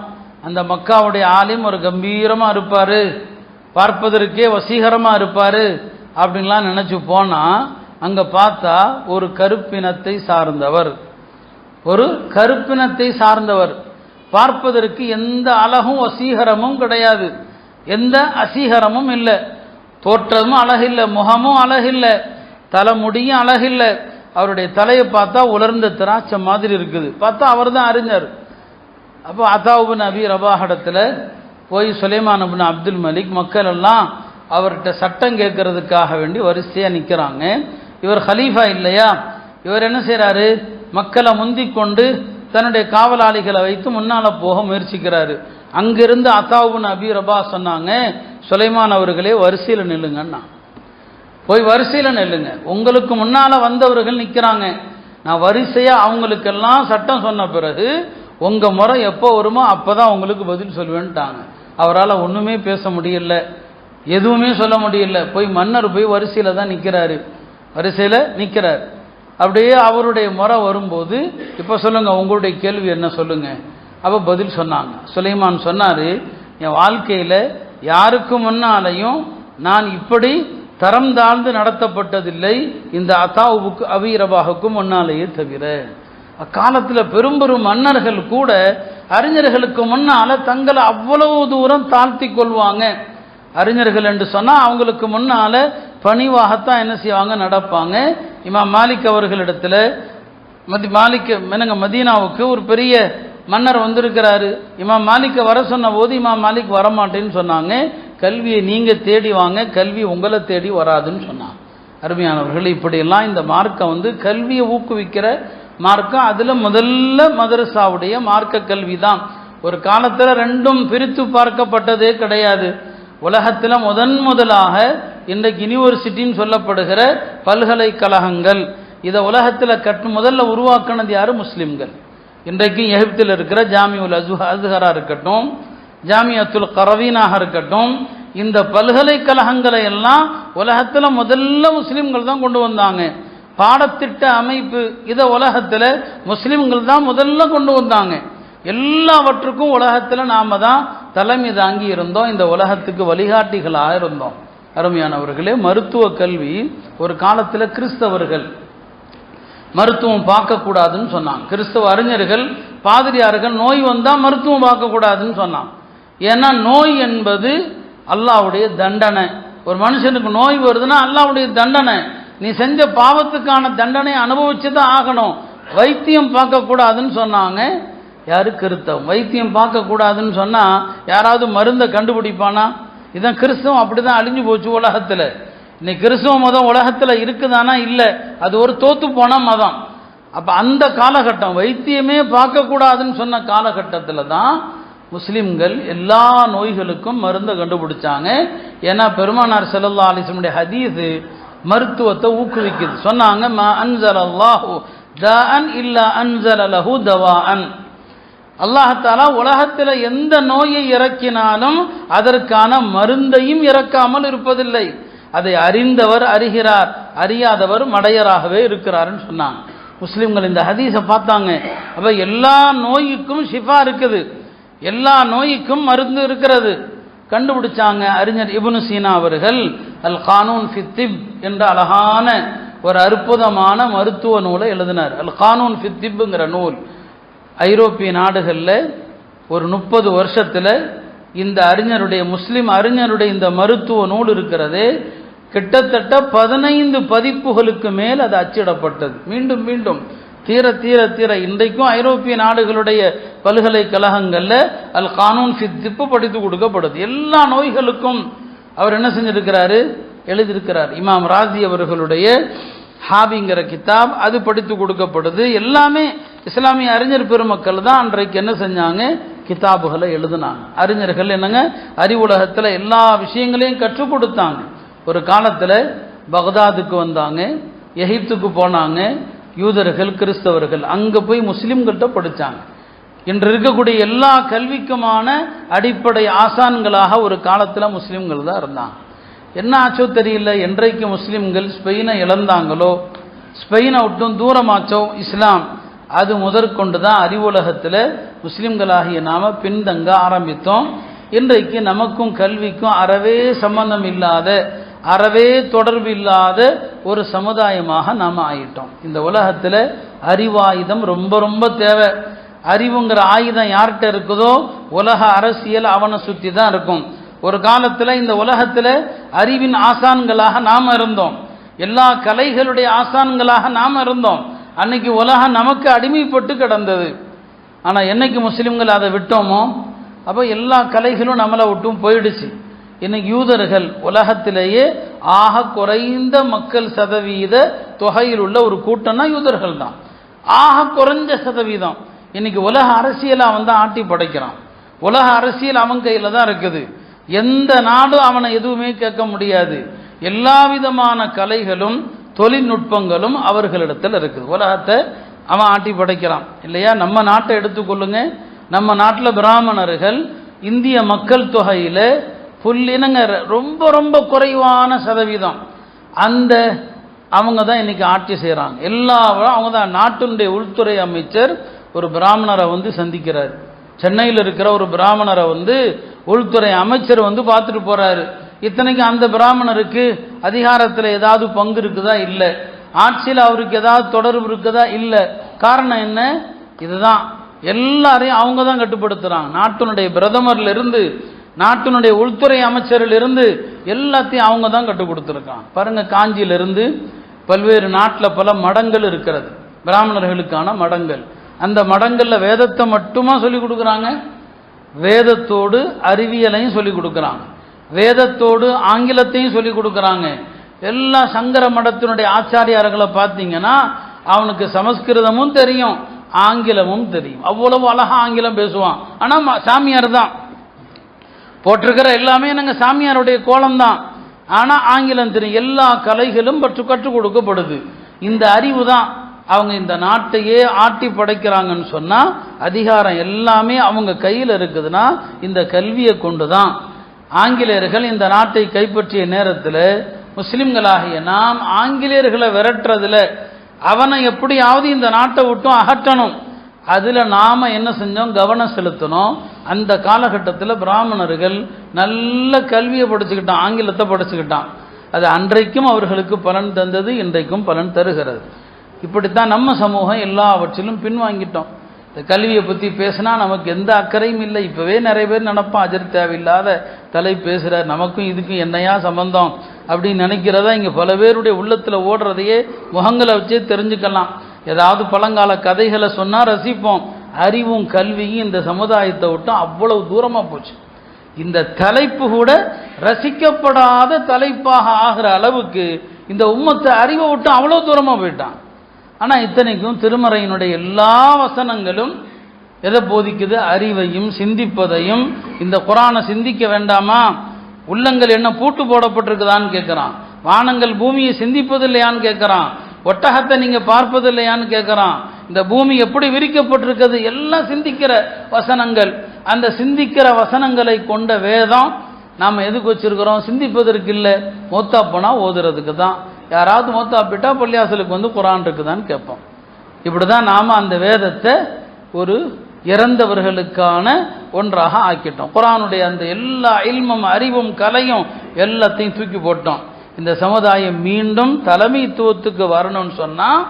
அந்த மக்காவுடைய ஆலிம் ஒரு கம்பீரமாக இருப்பார், பார்ப்பதற்கே வசீகரமாக இருப்பார் அப்படின்லாம் நினச்சி போனால் அங்கே பார்த்தா ஒரு கருப்பினத்தை சார்ந்தவர், ஒரு கருப்பினத்தை சார்ந்தவர். பார்ப்பதற்கு எந்த அழகும் வசீகரமும் கிடையாது, எந்த அசீகரமும் இல்லை. தோற்றமும் அழகில்லை, முகமும் அழகில்லை, தலைமுடியும் அழகில்லை. அவருடைய தலையை பார்த்தா உலர்ந்த திராட்சை மாதிரி இருக்குது. பார்த்தா அவர் தான் அறிஞர். அப்போ அத்தா இப்னு அபி ரபாஹ் இடத்துல போய் சுலைமான் இப்னு அப்துல் மலிக் மக்கள் எல்லாம் அவர்கிட்ட சட்டம் கேட்கறதுக்காக வேண்டி வரிசையாக நிற்கிறாங்க. இவர் ஹலீஃபா இல்லையா? இவர் என்ன செய்கிறாரு, மக்களை முந்திக் கொண்டு தன்னுடைய காவலாளிகளை வைத்து முன்னால் போக முயற்சிக்கிறாரு. அங்கிருந்து அத்தா இப்னு அபி ரபாஹ் சொன்னாங்க, சுலைமான் அவர்களே வரிசையில் நில்லுங்கன்னா. போய் வரிசையில் நில்லுங்க, உங்களுக்கு முன்னால் வந்தவர்கள் நிற்கிறாங்க, நான் வரிசையாக அவங்களுக்கெல்லாம் சட்டம் சொன்ன பிறகு உங்கள் முறை எப்போ வருமோ அப்போ தான் உங்களுக்கு பதில் சொல்லுவேன்ட்டாங்க. அவரால் ஒன்றுமே பேச முடியல, எதுவுமே சொல்ல முடியல. போய் மன்னர் போய் வரிசையில் தான் நிற்கிறாரு, வரிசையில் நிற்கிறார். அப்படியே அவருடைய முறை வரும்போது, இப்போ சொல்லுங்கள் உங்களுடைய கேள்வி என்ன சொல்லுங்க. அப்போ பதில் சொன்னாங்க. சுலைமான் சொன்னார், என் வாழ்க்கையில் யாருக்கு முன்னாலையும் நான் இப்படி தரம் தாழ்ந்து நடத்தப்பட்டதில்லை இந்த அத்தாவுக்கு அபி ரபாஹுக்கும் முன்னாலேயே தவிர. அக்காலத்தில் பெரும் பெரும் மன்னர்கள் கூட அறிஞர்களுக்கு முன்னால தங்களை அவ்வளவு தூரம் தாழ்த்தி கொள்வாங்க. அறிஞர்கள் என்று சொன்னால் அவங்களுக்கு முன்னால பணிவாகத்தான் என்ன செய்வாங்க, நடப்பாங்க. இமாம் மாலிக் அவர்களிடத்துல மதீனாவுக்கு ஒரு பெரிய மன்னர் வந்திருக்கிறாரு. இமாம் மாலிக்கை வர சொன்ன போது இமாம் மாலிக் வரமாட்டேன்னு சொன்னாங்க. கல்வியை நீங்க தேடி வாங்க, கல்வி உங்களை தேடி வராதுன்னு சொன்னாங்க. அருமையானவர்கள், இப்படியெல்லாம் இந்த மார்க்கம் கல்வியை ஊக்குவிக்கிற மார்க்கம். அதுல முதல்ல மதரசாவுடைய மார்க்க கல்வி தான். ஒரு காலத்துல ரெண்டும் பிரித்து பார்க்கப்பட்டதே கிடையாது. உலகத்துல முதலாக இன்றைக்கு யுனிவர்சிட்டின்னு சொல்லப்படுகிற பல்கலைக்கழகங்கள் இதை உலகத்துல முதல்ல உருவாக்கினது யாரு? முஸ்லிம்கள். இன்றைக்கு எகிப்தில் இருக்கிற ஜாமியுல் அஸ்ஹரா இருக்கட்டும், ஜாமியத்துல் கரவீனாக இருக்கட்டும், இந்த பல்கலைக்கழகங்களை எல்லாம் உலகத்துல முதல்ல முஸ்லிம்கள் தான் கொண்டு வந்தாங்க. பாடத்திட்ட அமைப்பு இதை உலகத்துல முஸ்லிம்கள் தான் முதல்ல கொண்டு வந்தாங்க. எல்லாவற்றுக்கும் உலகத்துல நாம தான் தலைமை தாங்கி இருந்தோம், இந்த உலகத்துக்கு வழிகாட்டிகளாக இருந்தோம். அருமையானவர்களே, மருத்துவ கல்வி ஒரு காலத்துல கிறிஸ்தவர்கள் மருத்துவம் பார்க்கக்கூடாதுன்னு சொன்னாங்க. கிறிஸ்தவ அறிஞர்கள் பாதிரியார்கள் நோய் வந்தா மருத்துவம் பார்க்கக்கூடாதுன்னு சொன்னாங்க. ஏன்னா நோய் என்பது அல்லாஹ்வுடைய தண்டனை. ஒரு மனுஷனுக்கு நோய் வருதுன்னா அல்லாஹ்வுடைய தண்டனை. நீ செஞ்ச பாவத்துக்கான தண்டனை அனுபவிச்சுதான் ஆகணும். வைத்தியம் பார்க்கக்கூடாதுன்னு சொன்னாங்க. யாரு? கிறிஸ்தவம். வைத்தியம் பார்க்கக்கூடாதுன்னு சொன்னா யாராவது மருந்தை கண்டுபிடிப்பானா? இதான் கிறிஸ்தவம். அப்படிதான் அழிஞ்சு போச்சு உலகத்துல. இன்னைக்கு கிறிஸ்தவ மதம் உலகத்துல இருக்குதானா? இல்லை, அது ஒரு தோத்து போன மதம். அப்ப அந்த காலகட்டம் வைத்தியமே பார்க்கக்கூடாதுன்னு சொன்ன காலகட்டத்தில் தான் முஸ்லிம்கள் எல்லா நோய்களுக்கும் மருந்தை கண்டுபிடிச்சாங்க. ஏன்னா பெருமானார் ஸல்லல்லாஹு அலைஹி வஸல்லம் ஹதீஸ் மருத்துவத்தை ஊக்குவிக்குது. சொன்னாங்க, மா அன்ஸலல்லாஹு தாஅன் இல்லா அன்ஸல லஹு தவாஅன். அல்லாஹ் தஆலா உலகத்தில் எந்த நோயை இறக்கினாலும் அதற்கான மருந்தையும் இறக்காமல் இருப்பதில்லை. அதை அறிந்தவர் அறிகிறார், அறியாதவர் மடையராகவே இருக்கிறார்னு சொன்னாங்க. முஸ்லிம்கள் இந்த ஹதீஸை பார்த்தாங்க. அப்ப எல்லா நோய்க்கும் ஷிஃபா இருக்குது, எல்லா நோய்க்கும் மருந்து இருக்கிறது. கண்டுபிடிச்சாங்க. அறிஞர் இப்னு சீனா அவர்கள் அல் கானூன் ஃபி திப் என்ற அழகான ஒரு அற்புதமான மருத்துவ நூலை எழுதினார். அல் கானூன் ஃபி திப்ங்கிற நூல் ஐரோப்பிய நாடுகளில் ஒரு 30 வருஷத்தில் இந்த அறிஞருடைய முஸ்லிம் அறிஞருடைய இந்த மருத்துவ நூல் இருக்கிறது. கிட்டத்தட்ட 15 பதிப்புகளுக்கு மேல் அது அச்சிடப்பட்டது. மீண்டும் மீண்டும் தீர தீர தீர இன்றைக்கும் ஐரோப்பிய நாடுகளுடைய பல்கலைக்கழகங்கள்ல அல் கானூன் ஃபி திப் படித்து கொடுக்கப்படுது. எல்லா நோய்களுக்கும் அவர் என்ன செஞ்சிருக்கிறாரு? எழுதியிருக்கிறார். இமாம் ராசி அவர்களுடைய ஹாபிங்கிற கிதாப் அது படித்து கொடுக்கப்படுது. எல்லாமே இஸ்லாமிய அறிஞர் பெருமக்கள் தான் அன்றைக்கு என்ன செஞ்சாங்க? கிதாபுகளை எழுதினாங்க. அறிஞர்கள் என்னங்க அறிவுலகத்தில் எல்லா விஷயங்களையும் கற்றுக் கொடுத்தாங்க. ஒரு காலத்தில் பக்தாதுக்கு வந்தாங்க, எகிப்துக்கு போனாங்க, யூதர்கள் கிறிஸ்தவர்கள் அங்கே போய் முஸ்லிம்கள்கிட்ட படித்தாங்க. இன்று இருக்கக்கூடிய எல்லா கல்விக்குமான அடிப்படை ஆசான்களாக ஒரு காலத்தில் முஸ்லிம்கள் தான் இருந்தாங்க. என்ன ஆச்சோ தெரியல, என்றைக்கு முஸ்லிம்கள் ஸ்பெயினை இழந்தாங்களோ, ஸ்பெயினை விட்டும் தூரமாச்சோ இஸ்லாம், அது முதற்கொண்டு தான் அறிவுலகத்தில் முஸ்லிம்களாகிய நாம பின்தங்க ஆரம்பித்தோம். இன்றைக்கு நமக்கும் கல்விக்கும் அறவே சம்பந்தம் இல்லாத, அறவே தொடர்பு இல்லாத ஒரு சமுதாயமாக நாம் ஆயிட்டோம். இந்த உலகத்தில் அறிவாயுதம் ரொம்ப ரொம்ப தேவை. அறிவுங்கிற ஆயுதம் யார்கிட்ட இருக்குதோ உலக அரசியல் அவனை சுற்றி தான் இருக்கும். ஒரு காலத்தில் இந்த உலகத்தில் அறிவின் ஆசான்களாக நாம் இருந்தோம், எல்லா கலைகளுடைய ஆசான்களாக நாம் இருந்தோம். அன்னைக்கு உலகம் நமக்கு அடிமைப்பட்டு கிடந்தது. ஆனால் என்னைக்கு முஸ்லிம்கள் அதை விட்டோமோ அப்போ எல்லா கலைகளும் நம்மளை விட்டும் போயிடுச்சு. இன்னைக்கு யூதர்கள் உலகத்திலேயே ஆக குறைந்த மக்கள் சதவீத தொகையில் உள்ள ஒரு கூட்டம்னா யூதர்கள் தான். ஆக குறைஞ்ச சதவீதம். இன்னைக்கு உலக அரசியல் அவன் தான் ஆட்டி படைக்கிறான். உலக அரசியல் அவன் கையில் தான் இருக்குது. எந்த நாடும் அவனை எதுவுமே கேட்க முடியாது. எல்லா விதமான கலைகளும் தொழில்நுட்பங்களும் அவர்களிடத்தில் இருக்குது. உலகத்தை அவன் ஆட்டி படைக்கிறான் இல்லையா? நம்ம நாட்டை எடுத்துக்கொள்ளுங்க. நம்ம நாட்டில் பிராமணர்கள் இந்திய மக்கள் தொகையில் புல்லினங்க ரொம்ப ரொம்ப குறைவான சதவீதம். அந்த அவங்க தான் இன்னைக்கு ஆட்சி செய்கிறாங்க. அவங்க தான். நாட்டினுடைய உள்துறை அமைச்சர் ஒரு பிராமணரை சந்திக்கிறார். சென்னையில் இருக்கிற ஒரு பிராமணரை உள்துறை அமைச்சர் பார்த்துட்டு போறாரு. இத்தனைக்கும் அந்த பிராமணருக்கு அதிகாரத்தில் ஏதாவது பங்கு இருக்குதா? இல்லை. ஆட்சியில் அவருக்கு ஏதாவது தொடர்பு இருக்குதா? இல்லை. காரணம் என்ன? இதுதான், எல்லாரையும் அவங்க தான் கட்டுப்படுத்துறாங்க. நாட்டினுடைய பிரதமர்ல இருந்து, நாட்டினுடைய உள்துறை அமைச்சரில் இருந்து எல்லாத்தையும் அவங்க தான் கட்டுக் கொடுத்துருக்காங்க. பாருங்க, காஞ்சியிலிருந்து பல்வேறு நாட்டில் பல மடங்கள் இருக்கிறது, பிராமணர்களுக்கான மடங்கள். அந்த மடங்கள்ல வேதத்தை மட்டுமா சொல்லிக் கொடுக்குறாங்க? வேதத்தோடு அறிவியலையும் சொல்லிக் கொடுக்குறாங்க, வேதத்தோடு ஆங்கிலத்தையும் சொல்லிக் கொடுக்குறாங்க. எல்லா சங்கர மடத்தினுடைய ஆச்சாரியார்களை பார்த்தீங்கன்னா அவனுக்கு சமஸ்கிருதமும் தெரியும், ஆங்கிலமும் தெரியும். அவ்வளவு அழகா ஆங்கிலம் பேசுவான். ஆனால் சாமியார் தான் போட்டிருக்கிற எல்லாமே நாங்கள் சாமியாருடைய கோலம் தான். ஆனால் ஆங்கிலம் தெரியும். எல்லா கலைகளும் கற்றுக் கொடுக்கப்படுது. இந்த அறிவு தான் அவங்க இந்த நாட்டையே ஆட்டி படைக்கிறாங்கன்னு சொன்னால், அதிகாரம் எல்லாமே அவங்க கையில் இருக்குதுன்னா இந்த கல்வியை கொண்டு தான். ஆங்கிலேயர்கள் இந்த நாட்டை கைப்பற்றிய நேரத்தில் முஸ்லிம்களாகிய நாம் ஆங்கிலேயர்களை விரட்டுறதுல அவனை எப்படியாவது இந்த நாட்டை விட்டும் அகற்றணும். அதில் நாம் என்ன செஞ்சோம்? கவனம் செலுத்தணும். அந்த காலகட்டத்தில் பிராமணர்கள் நல்ல கல்வியை படிச்சுக்கிட்டான், ஆங்கிலத்தை படிச்சுக்கிட்டான். அது அன்றைக்கும் அவர்களுக்கு பலன் தந்தது, இன்றைக்கும் பலன் தருகிறது. இப்படித்தான் நம்ம சமூகம் எல்லாவற்றிலும் பின்வாங்கிட்டோம். இந்த கல்வியை பற்றி பேசினா நமக்கு எந்த அக்கறையும் இல்லை. இப்போவே நிறைய பேர் நினைப்பான், அஜர் தேவையில்லாத தலை பேசுகிறார், நமக்கும் இதுக்கும் என்னையா சம்பந்தம் அப்படின்னு நினைக்கிறதா இங்கே பல பேருடைய உள்ளத்தில் ஓடுறதையே முகங்களை வச்சே தெரிஞ்சுக்கலாம். ஏதாவது பழங்கால கதைகளை சொன்னால் ரசிப்போம். அறிவும் கல்வியும் இந்த சமுதாயத்தை விட்டு அவ்வளவு தூரமாக போச்சு. இந்த தலைப்பு கூட ரசிக்கப்படாத தலைப்பாக ஆகிற அளவுக்கு இந்த உம்மத்தை அறிவை விட்டு அவ்வளோ தூரமாக போயிட்டான். ஆனால் இத்தனைக்கும் திருமறையினுடைய எல்லா வசனங்களும் எதை போதிக்குது? அறிவையும் சிந்திப்பதையும். இந்த குரானை சிந்திக்க வேண்டாமா? உள்ளங்கள் என்ன பூட்டு போடப்பட்டிருக்குதான்னு கேட்குறான். வானங்கள் பூமியை சிந்திப்பது இல்லையான்னு கேட்குறான். ஒட்டகத்தை நீங்கள் பார்ப்பது இல்லையான்னு கேட்குறான். இந்த பூமி எப்படி விரிக்கப்பட்டிருக்கிறது? எல்லாம் சிந்திக்கிற வசனங்கள். அந்த சிந்திக்கிற வசனங்களை கொண்ட வேதம் நாம் எதுக்கு வச்சிருக்கிறோம்? சிந்திப்பதற்கு இல்லை, மௌத்தா போனால் ஓதுறதுக்கு தான். யாராவது மௌத்தா போயிட்டா பள்ளியாசலுக்கு வந்து குரான் இருக்குதான்னு கேட்போம். இப்படி தான் நாம் அந்த வேதத்தை ஒரு இறந்தவர்களுக்கான ஒன்றாக ஆக்கிட்டோம். குரானுடைய அந்த எல்லா இல்மும் அறிவும் கலையும் எல்லாத்தையும் தூக்கி போட்டோம். இந்த சமுதாயம் மீண்டும் தலைமைத்துவத்துக்கு வரணும்னு சொன்னால்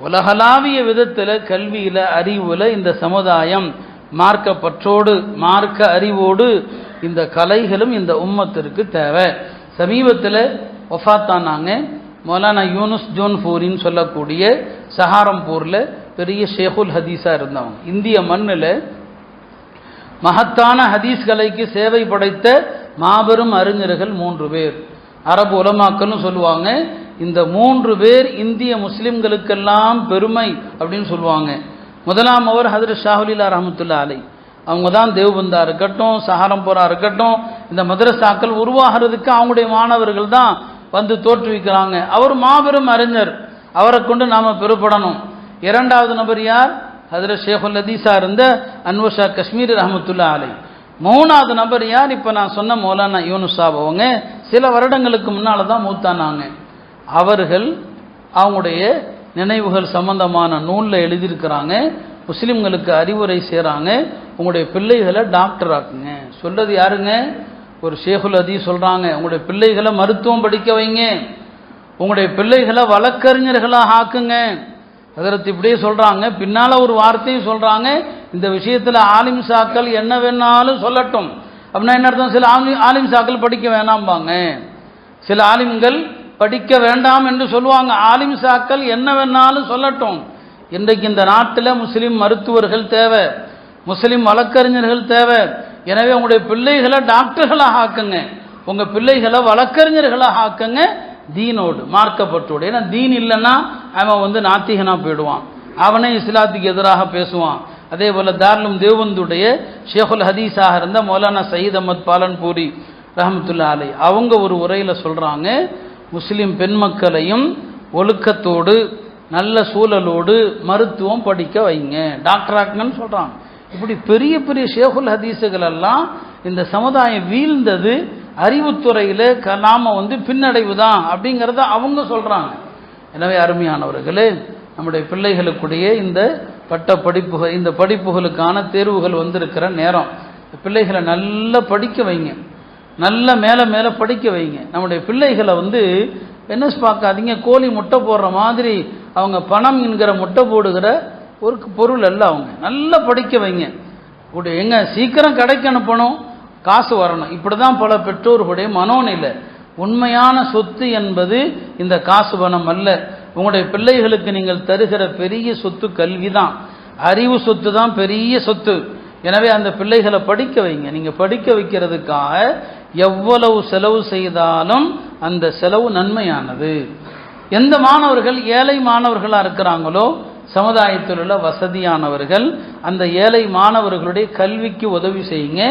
உலகளாவிய விதத்தில் கல்வியில் அறிவில் இந்த சமுதாயம் மார்க்கப்பற்றோடு மார்க்க அறிவோடு இந்த கலைகளும் இந்த உம்மத்திற்கு தேவை. சமீபத்தில் வஃபாத்தானாங்க மௌலானா யூனுஸ் ஜோன்பூரின்னு சொல்லக்கூடிய சஹாரம்பூரில் பெரிய ஷேகுல் ஹதீஸாக இருந்தவங்க. இந்திய மண்ணில் மகத்தான ஹதீஸ் கலைக்கு சேவை படைத்த மாபெரும் அறிஞர்கள் 3 பேர். அரபு உலமாக்கள்னு சொல்லுவாங்க. இந்த 3 பேர் இந்திய முஸ்லிம்களுக்கெல்லாம் பெருமை அப்படின்னு சொல்லுவாங்க. முதலாம் அவர் ஹதரத் ஷாஹுலீலா ரஹமத்துல்லாஹி அலைஹி. அவங்க தான் தேவ்பந்தா இருக்கட்டும், சஹாரம்பூரா இருக்கட்டும், இந்த மதரசாக்கள் உருவாகிறதுக்கு அவங்களுடைய மாணவர்கள் தான் வந்து தோற்றுவிக்கிறாங்க. அவர் மாபெரும் அறிஞர், அவரை கொண்டு நாம் பெறப்படணும். இரண்டாவது நபர் யார்? ஹதரத் ஷேகுல் ஹதீஸா இருந்த அன்வர் ஷா காஷ்மீரி ரஹமத்துல்லாஹி அலைஹி. மூணாவது நபர் யார்? இப்போ நான் சொன்ன மௌலானா யூனுஸ் சாப். அவங்க சில வருடங்களுக்கு முன்னால் தான் மூத்தானாங்க. அவர்கள் அவங்களுடைய நினைவுகள் சம்பந்தமான நூலில் எழுதியிருக்கிறாங்க. முஸ்லிம்களுக்கு அறிவுரை செய்கிறாங்க. உங்களுடைய பிள்ளைகளை டாக்டர் ஆக்குங்க. சொல்றது யாருங்க? ஒரு ஷேகுல் ஹதீஸ் சொல்கிறாங்க, உங்களுடைய பிள்ளைகளை மருத்துவம் படிக்க வைங்க, உங்களுடைய பிள்ளைகளை வழக்கறிஞர்களாக ஆக்குங்க. அதற்கு இப்படியே சொல்கிறாங்க. பின்னால் ஒரு வார்த்தையும் சொல்கிறாங்க, இந்த விஷயத்தில் ஆலிம் சாக்கள் என்ன வேணாலும் சொல்லட்டும். அப்படின்னா என்ன அர்த்தம்? சில ஆலிம் சாக்கள் படிக்க வேணாம்பாங்க, சில ஆலிம்கள் படிக்க வேண்டாம் என்று சொல்லுவாங்க. ஆலிம் சாக்கள் என்ன வேணாலும் சொல்லட்டும். இன்றைக்கு இந்த நாட்டில் முஸ்லீம் மருத்துவர்கள் தேவை, முஸ்லீம் வழக்கறிஞர்கள் தேவை. எனவே உங்களுடைய பிள்ளைகளை டாக்டர்களாக ஆக்குங்க, உங்கள் பிள்ளைகளை வழக்கறிஞர்களாக ஆக்குங்க, தீனோடு மார்க்கப்பட்டோடு. ஏன்னா தீன் இல்லைன்னா அவன் நாத்திகனாக போயிடுவான், அவனே இஸ்லாத்துக்கு எதிராக பேசுவான். அதே போல் தாருலும் தேவந்துடைய ஷேகுல் ஹதீஸாக இருந்த மௌலானா சயீத் அஹமத் பாலன்பூரி ரஹமத்துல்லாஹி அலைஹி அவங்க ஒரு உரையில் சொல்கிறாங்க, முஸ்லீம் பெண் மக்களையும் ஒழுக்கத்தோடு நல்ல சூழலோடு மருத்துவம் படிக்க வைங்க, டாக்டராக்குங்கன்னு சொல்கிறாங்க. இப்படி பெரிய பெரிய ஷேகுல் ஹதீஸுகள் எல்லாம் இந்த சமுதாயம் வீழ்ந்தது அறிவுத்துறையில் நாம் பின்னடைவு தான் அப்படிங்கிறத அவங்க சொல்கிறாங்க. எனவே அருமையானவர்களே, நம்முடைய பிள்ளைகளுக்குடைய இந்த பட்ட படிப்புகள், இந்த படிப்புகளுக்கான தேர்வுகள் வந்திருக்கிற நேரம், பிள்ளைகளை நல்லா படிக்க வைங்க. நல்ல மேலே மேலே படிக்க வைங்க. நம்முடைய பிள்ளைகளை என்ன பார்க்காதீங்க, கோழி முட்டை போடுற மாதிரி அவங்க பணம் என்கிற முட்டை போடுகிற ஒரு பொருள் அல்ல. அவங்க நல்லா படிக்க வைங்க. எங்க சீக்கிரம் கடைக்கு அனுப்பணும், காசு வரணும். இப்படி தான் பல பெற்றோர்களுடைய மனோநிலை. உண்மையான சொத்து என்பது இந்த காசு பணம் அல்ல. உங்களுடைய பிள்ளைகளுக்கு நீங்கள் தருகிற பெரிய சொத்து கல்வி தான், அறிவு சொத்து தான் பெரிய சொத்து. எனவே அந்த பிள்ளைகளை படிக்க வைங்க. நீங்கள் படிக்க வைக்கிறதுக்காக எவ்வளவு செலவு செய்தாலும் அந்த செலவு நன்மையானது. எந்த மாணவர்கள் ஏழை மாணவர்களாக இருக்கிறாங்களோ, சமுதாயத்தில் உள்ள வசதியானவர்கள், அந்த ஏழை மாணவர்களுடைய கல்விக்கு உதவி செய்யுங்க.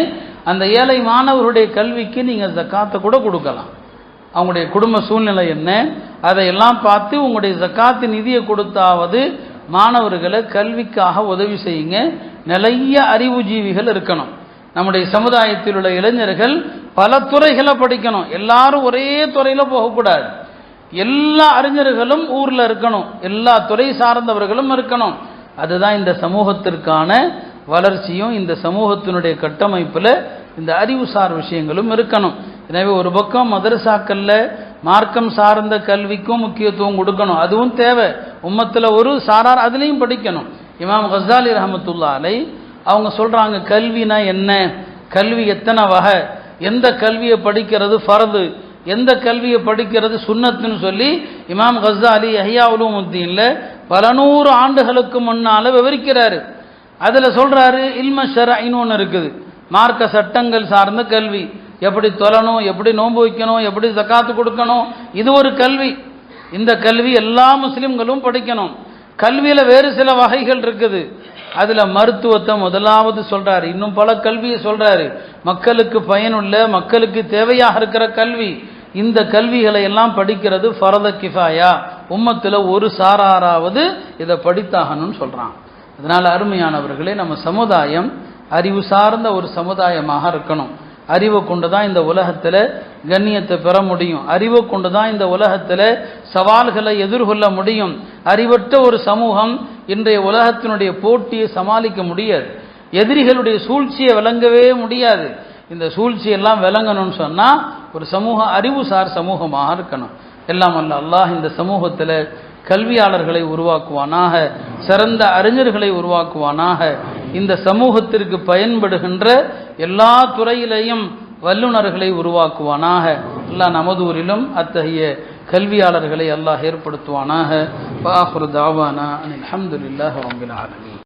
அந்த ஏழை மாணவர்களுடைய கல்விக்கு நீங்கள் ஜக்காத்தை கூட கொடுக்கலாம். அவங்களுடைய குடும்ப சூழ்நிலை என்ன அதையெல்லாம் பார்த்து உங்களுடைய ஜக்காத்து நிதியை கொடுத்தாவது மாணவர்களை கல்விக்காக உதவி செய்யுங்க. நிறைய அறிவுஜீவிகள் இருக்கணும். நம்முடைய சமுதாயத்தில் உள்ள இளைஞர்கள் பல துறைகளை படிக்கணும். எல்லாரும் ஒரே துறையில் போகக்கூடாது. எல்லா அறிஞர்களும் ஊரில் இருக்கணும், எல்லா துறை சார்ந்தவர்களும் இருக்கணும். அதுதான் இந்த சமூகத்திற்கான வளர்ச்சியும் இந்த சமூகத்தினுடைய கட்டமைப்பில் இந்த அறிவுசார் விஷயங்களும் இருக்கணும். எனவே ஒரு பக்கம் மதரசாக்கள்ல மார்க்கம் சார்ந்த கல்விக்கும் முக்கியத்துவம் கொடுக்கணும், அதுவும் தேவை. உம்மத்தில் ஒரு சாரார் அதுலேயும் படிக்கணும். இமாம் கஸாலி ரஹமத்துல்லாஹி அலைஹி அவங்க சொல்றாங்க, கல்வினா என்ன, கல்வி எத்தனை வகை, எந்த கல்வியை படிக்கிறது ஃபர்து, எந்த கல்வியை படிக்கிறது சுன்னத்துன்னு சொல்லி இமாம் கஸாலி இஹ்யா உலூமுத்தீன்ல பல நூறு ஆண்டுகளுக்கு முன்னால விவரிக்கிறாரு. அதுல சொல்றாரு, இல்ம ஷர்ஈன்னு ஒன்று இருக்குது, மார்க்க சட்டங்கள் சார்ந்த கல்வி. எப்படி தொழணும், எப்படி நோன்பு வைக்கணும், எப்படி ஜக்காத்து கொடுக்கணும், இது ஒரு கல்வி. இந்த கல்வி எல்லா முஸ்லிம்களும் படிக்கணும். கல்வியில வேறு சில வகைகள் இருக்குது. அதுல மருத்துவத்தை முதலாவது சொல்றாரு, இன்னும் பல கல்வியை சொல்றாரு. மக்களுக்கு பயனுள்ள, மக்களுக்கு தேவையாக இருக்கிற கல்வி. இந்த கல்விகளை எல்லாம் படிக்கிறது ஃபர்த கிஃபாயா, உம்மத்துல ஒரு சாராராவது இதை படித்தாகணும்னு சொல்றான். அதனால அருமையானவர்களே, நம்ம சமுதாயம் அறிவு சார்ந்த ஒரு சமுதாயமாக இருக்கணும். அறிவை கொண்டு தான் இந்த உலகத்தில் கண்ணியத்தை பெற முடியும். அறிவை கொண்டு தான் இந்த உலகத்தில் சவால்களை எதிர்கொள்ள முடியும். அறிவற்ற ஒரு சமூகம் இன்றைய உலகத்தினுடைய போட்டியை சமாளிக்க முடியாது. எதிரிகளுடைய சூழ்ச்சியை விளங்கவே முடியாது. இந்த சூழ்ச்சியெல்லாம் விளங்கணும்னு சொன்னால் ஒரு சமூகம் அறிவுசார் சமூகமாக இருக்கணும். எல்லாம் அல்ல அல்லாஹ் இந்த சமூகத்தில் கல்வியாளர்களை உருவாக்குவானாக, சிறந்த அறிஞர்களை உருவாக்குவானாக. இந்த சமூகத்திற்கு பயன்படுகின்ற எல்லா துறையிலையும் வல்லுநர்களை உருவாக்குவானாக. அல்லாஹ் நமது ஊரிலும் அத்தகைய கல்வியாளர்களை அல்லாஹ் ஏற்படுத்துவானாக. வஆகிரு தஅவானா அனில் ஹம்துலில்லாஹி ரப்பில் ஆலமீன்.